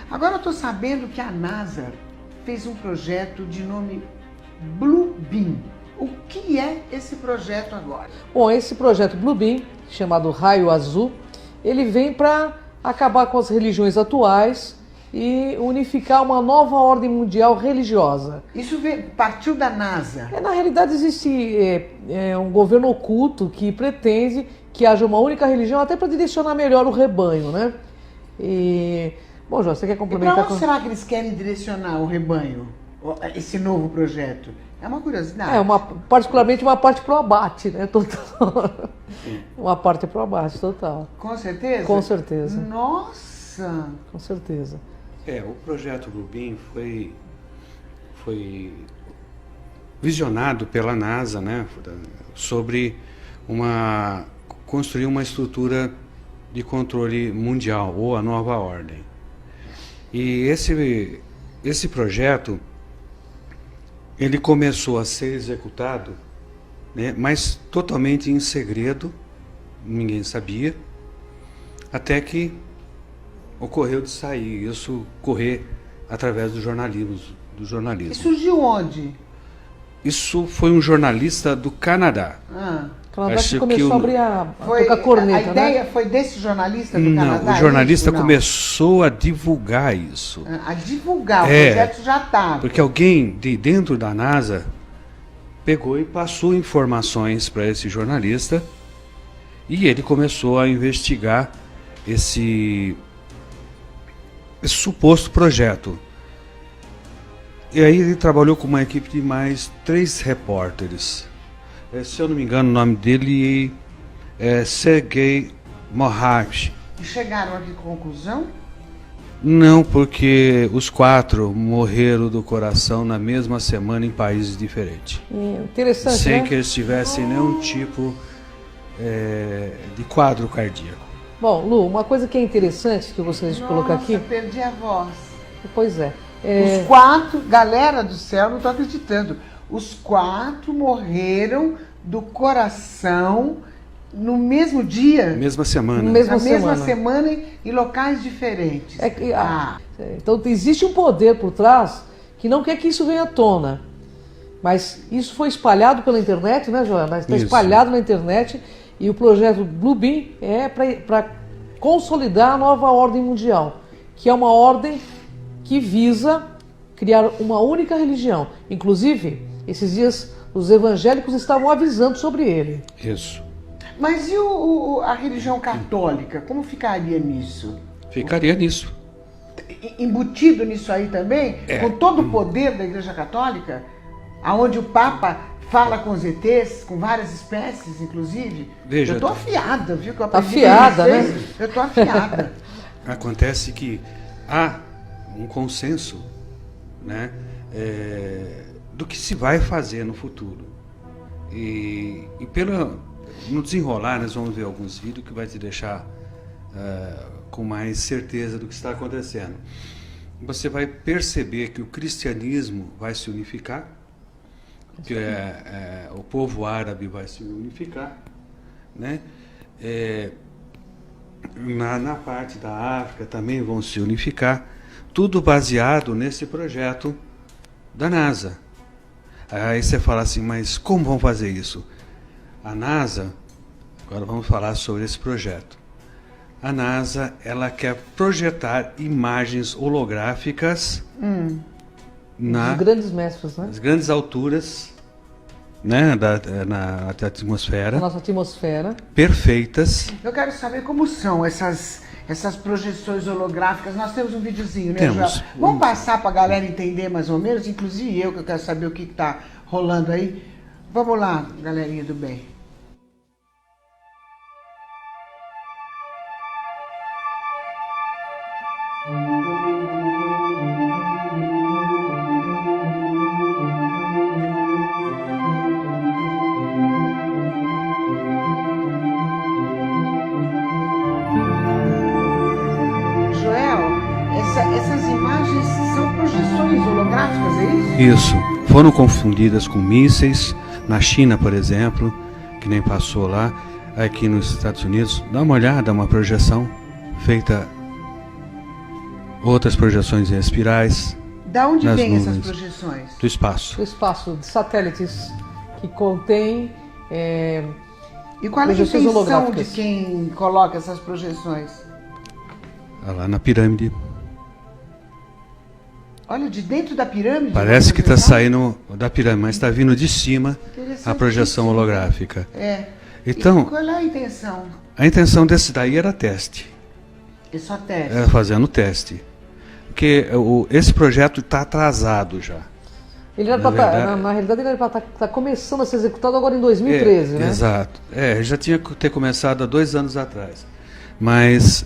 Agora eu estou sabendo que a NASA fez um projeto de nome Blue Beam. O que é esse projeto agora? Bom, esse projeto Blue Beam, chamado Raio Azul, ele vem para acabar com as religiões atuais e unificar uma nova ordem mundial religiosa. Isso partiu da NASA? Na realidade existe um governo oculto que pretende que haja uma única religião até para direcionar melhor o rebanho, né? Bom, João, você quer complementar? E para onde será que eles querem direcionar o rebanho, esse novo projeto? É uma curiosidade. Particularmente uma parte pro abate, né? Total. Uma parte pro abate, total. Com certeza? Com certeza. Nossa! Com certeza. O projeto Blue Beam foi visionado pela NASA, né? Sobre construir uma estrutura de controle mundial, ou a nova ordem. E esse projeto, ele começou a ser executado, né, mas totalmente em segredo, ninguém sabia, até que ocorreu de sair, isso correr através do jornalismo. E surgiu onde? Isso foi um jornalista do Canadá. Canadá que começou a abrir a tocar corneta, a ideia foi desse jornalista do Canadá? Não, o jornalista começou a divulgar isso. A divulgar, o projeto já estava. Porque alguém de dentro da NASA pegou e passou informações para esse jornalista e ele começou a investigar esse suposto projeto. E aí ele trabalhou com uma equipe de mais 3 repórteres. Se eu não me engano, o nome dele é Sergei Moravich. E chegaram a que conclusão? Não, porque os 4 morreram do coração na mesma semana em países diferentes. Interessante, sem né? que eles tivessem nenhum tipo de quadro cardíaco. Bom, Lu, uma coisa que é interessante que eu gostaria de colocar aqui... Nossa, perdi a voz. Pois é. Os 4, galera do céu, não estou acreditando. Os 4 morreram do coração no mesmo dia? Mesma semana. Na mesma semana em locais diferentes. Então existe um poder por trás que não quer que isso venha à tona. Mas isso foi espalhado pela internet, né, Joana? Está espalhado na internet e o projeto Blue Beam é para consolidar a nova ordem mundial, que é uma ordem que visa criar uma única religião. Inclusive, esses dias os evangélicos estavam avisando sobre ele. Isso. Mas e a religião católica? Como ficaria nisso? Ficaria nisso. Embutido nisso aí também? Com todo o poder da Igreja Católica? Aonde o Papa fala com os ETs, com várias espécies, inclusive? Veja, eu tô afiada, viu? Tá afiada, né? Eu tô afiada. Acontece que há um consenso, né, do que se vai fazer no futuro. E no desenrolar, nós vamos ver alguns vídeos que vai te deixar com mais certeza do que está acontecendo. Você vai perceber que o cristianismo vai se unificar, que o povo árabe vai se unificar, né? Na parte da África também vão se unificar, tudo baseado nesse projeto da NASA. Aí você fala assim, mas como vão fazer isso? A NASA, agora vamos falar sobre esse projeto. A NASA, ela quer projetar imagens holográficas Os grandes mestres, né? nas grandes alturas, né, na atmosfera. Na nossa atmosfera. Perfeitas. Eu quero saber como são essas projeções holográficas. Nós temos um videozinho, né, Temos. Joel? Vamos passar para a galera entender mais ou menos, inclusive eu, que eu quero saber o que está rolando aí. Vamos lá, galerinha do bem. Essas imagens são projeções holográficas, é isso? Isso. Foram confundidas com mísseis. Na China, por exemplo, que nem passou lá. Aqui nos Estados Unidos, dá uma olhada, uma projeção feita outras projeções em espirais. Da onde nas vêm essas nuvens. projeções? Do espaço. O espaço de satélites que contém E qual é a projeções intenção holográficas. de quem coloca essas projeções? Lá na pirâmide. Olha, de dentro da pirâmide? Parece que está projeção? saindo da pirâmide, mas está vindo de cima a projeção holográfica. É. Então, E qual é a intenção? a intenção desse daí era teste. É só teste. Era fazendo teste. Porque esse projeto está atrasado já. Ele era Na verdade- na realidade, ele era para estar começando a ser executado agora em 2013, né? Exato. Já tinha que ter começado há 2 anos atrás. Mas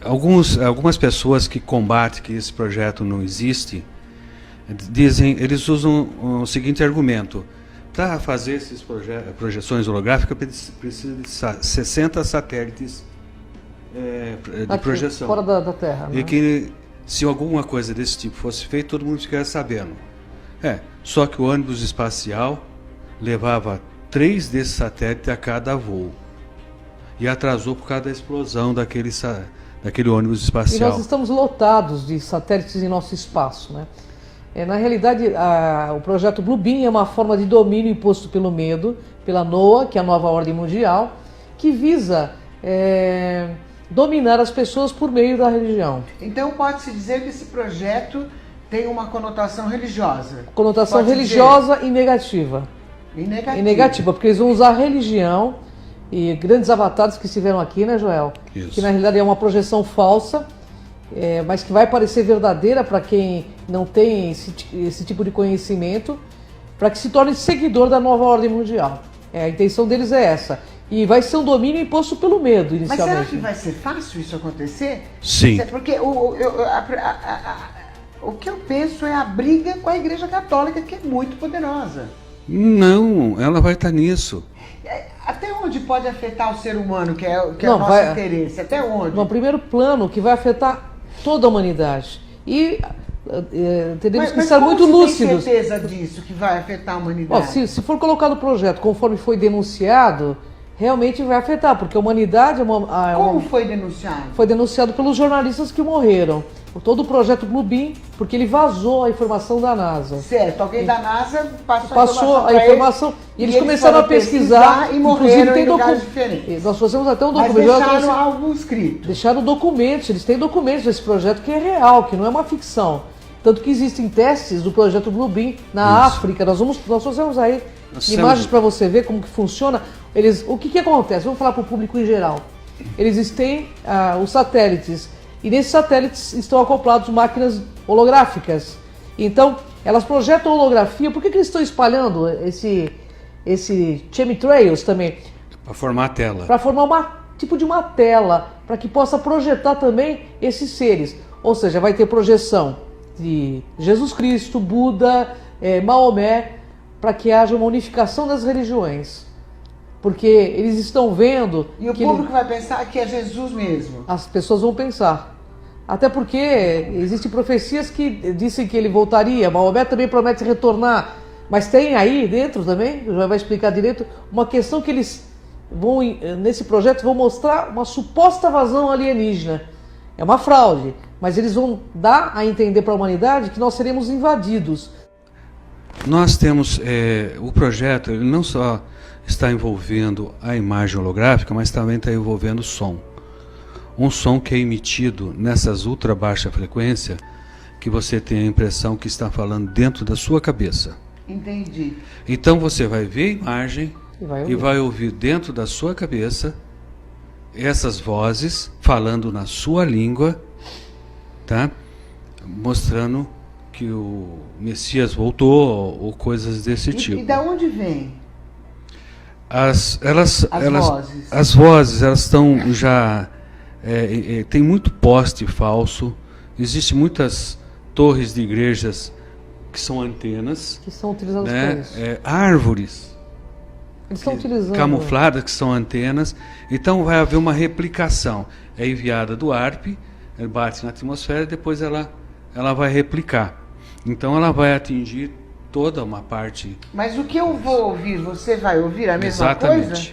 algumas pessoas que combatem que esse projeto não existe, eles usam o seguinte argumento: para fazer essas projeções holográficas precisa de 60 satélites de Aqui, projeção. fora da Terra. E Né? que se alguma coisa desse tipo fosse feita, todo mundo ficaria sabendo. Só que o ônibus espacial levava 3 desses satélites a cada voo. E atrasou por causa da explosão daquele ônibus E espacial. nós estamos lotados de satélites em nosso espaço, né? Na realidade, o projeto Bluebeam é uma forma de domínio imposto pelo medo, pela NOAA, que é a nova ordem mundial, que visa dominar as pessoas por meio da religião. Então pode-se dizer que esse projeto tem uma conotação religiosa. Conotação Pode religiosa e negativa. dizer. E negativa. E negativa, porque eles vão usar a religião e grandes avatares que estiveram aqui, né, Joel? Isso. Que na realidade é uma projeção falsa, mas que vai parecer verdadeira para quem não tem esse tipo de conhecimento, para que se torne seguidor da nova ordem mundial. A intenção deles é essa. E vai ser um domínio imposto pelo medo, Mas inicialmente. será que vai ser fácil isso acontecer? Sim. Porque o que eu penso é a briga com a Igreja Católica, que é muito poderosa. Não, ela vai estar nisso. Até onde pode afetar o ser humano, que é o Não, nosso vai- interesse? Até onde? No primeiro plano, que vai afetar toda a humanidade. E teremos que estar como muito se lúcidos. tem certeza disso, que vai afetar a Ó, humanidade? se for colocado o projeto conforme foi denunciado, realmente vai afetar, porque a humanidade Como foi denunciado? foi denunciado pelos jornalistas que morreram. Todo o projeto Bluebeam, porque ele vazou a informação da NASA. Certo, alguém da NASA Passou a pra informação e eles começaram foram a pesquisar e morreram em lugares docu- diferentes. Nós fazemos até um Mas documento. deixaram algo escrito. Deixaram documentos, eles têm documentos desse projeto que é real, que não é uma ficção. Tanto que existem testes do projeto Bluebeam na África. Nós fazemos aí Nós imagens temos- para você ver como que funciona. O que acontece? Vamos falar para o público em geral. Eles têm os satélites, e nesses satélites estão acoplados máquinas holográficas. Então, elas projetam holografia. Por que eles estão espalhando esse chemtrails também? Para formar a tela. Para formar tipo de uma tela, para que possa projetar também esses seres. Ou seja, vai ter projeção de Jesus Cristo, Buda, Maomé, para que haja uma unificação das religiões. Porque eles estão vendo E o que público vai pensar que é Jesus mesmo. as pessoas vão pensar. Até porque existem profecias que dizem que ele voltaria. Maomé também promete retornar. Mas tem aí dentro também, já vai explicar direito, uma questão que eles vão, nesse projeto, vão mostrar uma suposta invasão alienígena. É uma fraude, mas eles vão dar a entender para a humanidade que nós seremos invadidos. Nós temos o projeto, ele não só está envolvendo a imagem holográfica, mas também está envolvendo o som. Um som que é emitido nessas ultra baixa frequência, que você tem a impressão que está falando dentro da sua cabeça. Entendi. Então você vai ver a imagem E e vai ouvir dentro da sua cabeça essas vozes falando na sua língua, tá? Mostrando que o Messias voltou ou coisas desse tipo. E da onde vem? As vozes. As vozes, elas estão já... tem muito poste falso, existem muitas torres de igrejas que são antenas, Que são utilizados né? para isso. Árvores Eles estão utilizando. camufladas que são antenas. Então vai haver uma replicação. É enviada do ARP, bate na atmosfera e depois ela vai replicar. Então ela vai atingir toda uma parte. Mas o que eu vou ouvir, você vai ouvir a mesma Exatamente. coisa?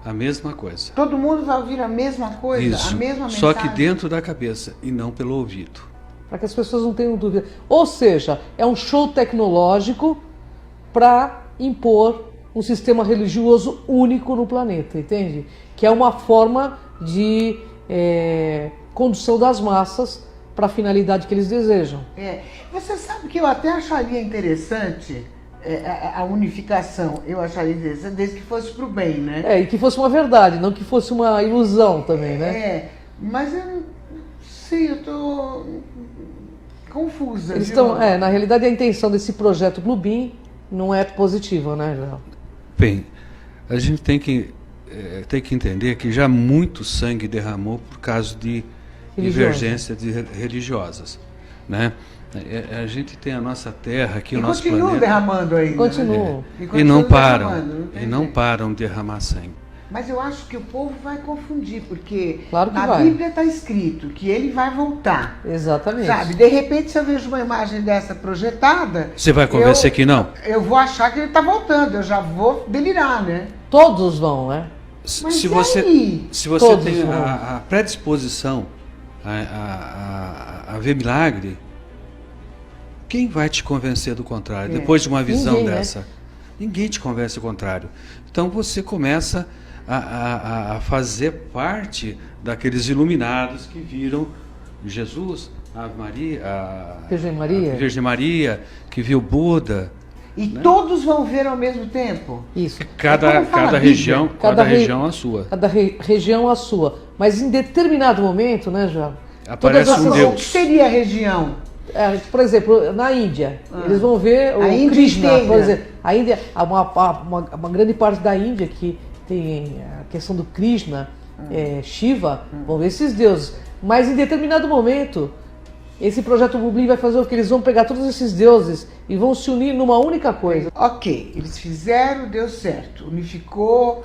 A mesma coisa. Todo mundo vai ouvir a mesma coisa, Isso. a mesma mensagem. Só que dentro da cabeça e não pelo ouvido. Para que as pessoas não tenham dúvida. Ou seja, é um show tecnológico para impor um sistema religioso único no planeta, entende? Que é uma forma de condução das massas para a finalidade que eles desejam. Você sabe que eu até acharia interessante a unificação, eu acharia interessante, desde que fosse para o bem, né? E que fosse uma verdade, não que fosse uma ilusão também, né? Mas eu não sei, eu estou confusa. Eles estão, na realidade, a intenção desse projeto Bluebeam não é positiva, né, João? Bem, a gente tem que entender que já muito sangue derramou por causa de divergências religiosas, né? A gente tem a nossa Terra aqui, o nosso planeta. Continua derramando ainda. Continua. E não param de derramar sangue. Mas eu acho que o povo vai confundir, porque claro que na Bíblia está escrito que ele vai voltar. Exatamente. Sabe? De repente, se eu vejo uma imagem dessa projetada... Você vai convencer que não? Eu vou achar que ele está voltando, eu já vou delirar, né? Todos vão, né? Mas se você tem a predisposição a ver milagre, quem vai te convencer do contrário? Depois de uma visão dessa? Né? Ninguém te convence do contrário. Então você começa a fazer parte daqueles iluminados que viram Jesus, a Virgem Maria, que viu Buda. E todos vão ver ao mesmo tempo? Isso. Cada região a sua. Cada região a sua. Mas em determinado momento, né, João? Aparece um Deus. O que seria a região? Por exemplo, na Índia, eles vão ver o Krishna, por exemplo. A Índia, uma grande parte da Índia que tem a questão do Krishna, Shiva, vão ver esses deuses. Mas em determinado momento, esse projeto Bluebeam vai fazer o que? Eles vão pegar todos esses deuses e vão se unir numa única coisa. Ok, eles fizeram, deu certo, unificou,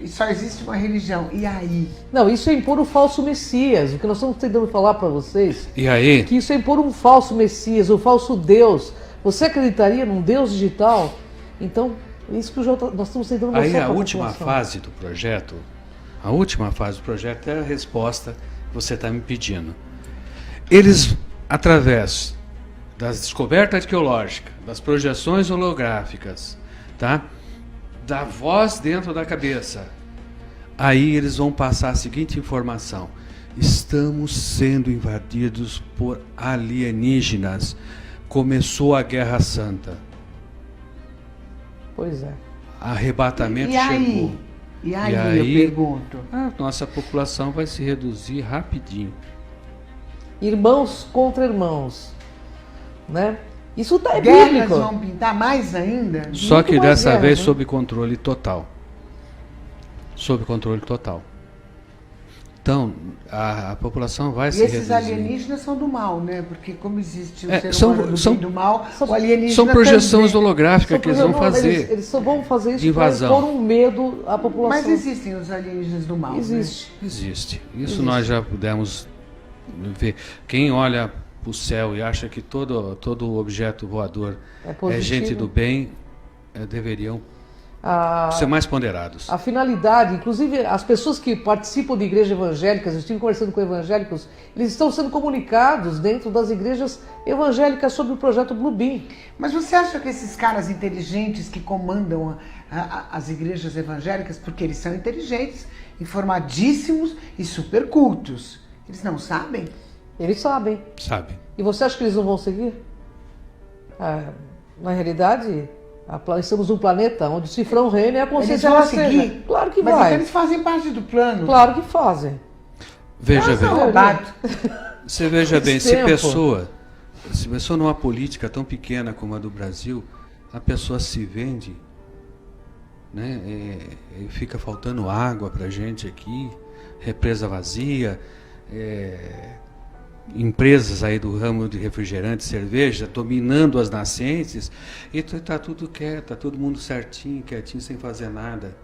e só existe uma religião. E aí? Não, isso é impor o falso Messias. O que nós estamos tentando falar para vocês. E aí? Que isso é impor um falso Messias, um falso Deus. Você acreditaria num Deus digital? Então, isso que nós estamos tentando mostrar. Aí a última fase do projeto, é a resposta que você está me pedindo. Eles, através das descobertas arqueológicas, das projeções holográficas, tá? Da voz dentro da cabeça, aí eles vão passar a seguinte informação: estamos sendo invadidos por alienígenas, começou a Guerra Santa. Pois é. Arrebatamento chegou. E aí eu pergunto? A nossa população vai se reduzir rapidinho. Irmãos contra irmãos, né? Isso é Guerras bíblico. Vão pintar mais ainda? Só que dessa vez né? sob controle total. Sob controle total. Então, a população vai se reduzir. E esses alienígenas são do mal, né? Porque como existe o ser humano do mal, o alienígena são projeções também. holográficas que eles vão fazer. Eles só vão fazer isso para pôr um medo à população. Mas existem os alienígenas do mal, Existe. Né? Existe. Isso nós já pudemos ver. Quem olha para o céu e acha que todo objeto voador é gente do bem, deveriam ser mais ponderados. A finalidade, inclusive as pessoas que participam de igrejas evangélicas, eu estive conversando com evangélicos, eles estão sendo comunicados dentro das igrejas evangélicas sobre o projeto Bluebeam. Mas você acha que esses caras inteligentes que comandam as igrejas evangélicas, porque eles são inteligentes, informadíssimos e super cultos, eles não sabem? Eles sabem. Sabem. E você acha que eles não vão seguir? Na realidade, estamos num planeta onde o cifrão reina e a consciência eles vão seguir? seja. Claro que Mas vai. Então eles fazem parte do plano. Claro que fazem. Veja bem. Você veja bem, se pessoa numa política tão pequena como a do Brasil, a pessoa se vende, né? E fica faltando água pra gente aqui, represa vazia, empresas aí do ramo de refrigerante, cerveja, dominando as nascentes, e está tudo quieto, está todo mundo certinho, quietinho, sem fazer nada.